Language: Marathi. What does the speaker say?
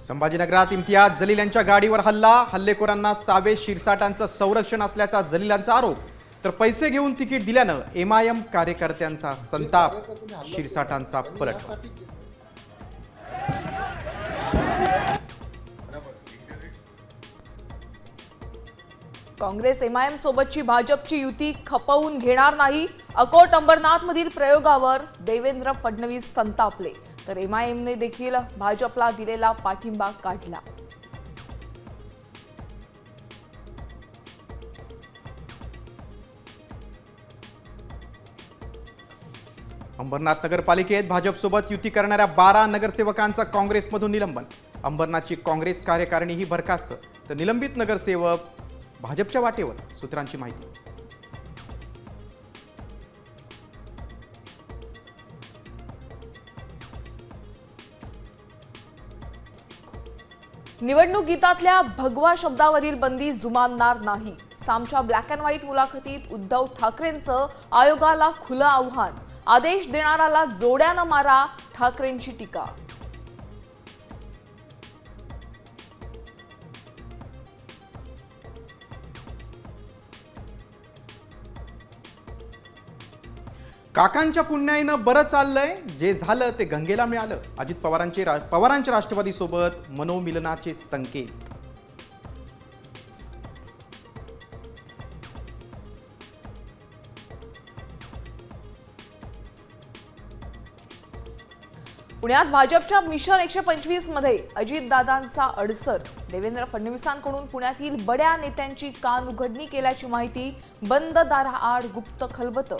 संभाजीनगरात इम्तियाज जलील यांच्या गाडीवर हल्ला, हल्लेखोरांना सावे शिरसाटांचं संरक्षण असल्याचा जलीलांचा आरोप, तर पैसे घेऊन तिकीट दिल्यानं एमआयएम कार्यकर्त्यांचा संताप, शिरसाटांचा पलटवार। काँग्रेस एमआयएम सोबतची भाजपची युती खपवून घेणार नाही, अकोट अंबरनाथ मधील प्रयोगावर देवेंद्र फडणवीस संतापले, तर एमआयएमने देखील भाजपला दिलेला पाठिंबा काढला। अंबरनाथ नगरपालिकेत भाजपसोबत युती करणाऱ्या 12 नगरसेवकांचा काँग्रेसमधून निलंबन, अंबरनाथची काँग्रेस कार्यकारिणी ही बरखास्त, तर निलंबित नगरसेवक भाजपच्या वाटेवर, सूत्रांची माहिती। निवडणूक गीतातल्या भगवा शब्दावरील बंदी जुमानणार नाही, सामच्या ब्लॅक अँड व्हाईट मुलाखतीत उद्धव ठाकरेंचं आयोगाला खुलं आव्हान, आदेश देणाराला जोड्यानं मारा, ठाकरेंची टीका। काकांच्या पुण्याईनं बरं चाललंय, जे झालं ते गंगेला मिळालं, अजित पवारांच्या राष्ट्रवादीसोबत मनोमिलनाचे संकेत। पुण्यात भाजपच्या मिशन 125 मध्ये अजितदादांचा अडसर, देवेंद्र फडणवीसांकडून पुण्यातील बड्या नेत्यांची कान उघडणी केल्याची माहिती, बंद दाराआड गुप्त खलबतं।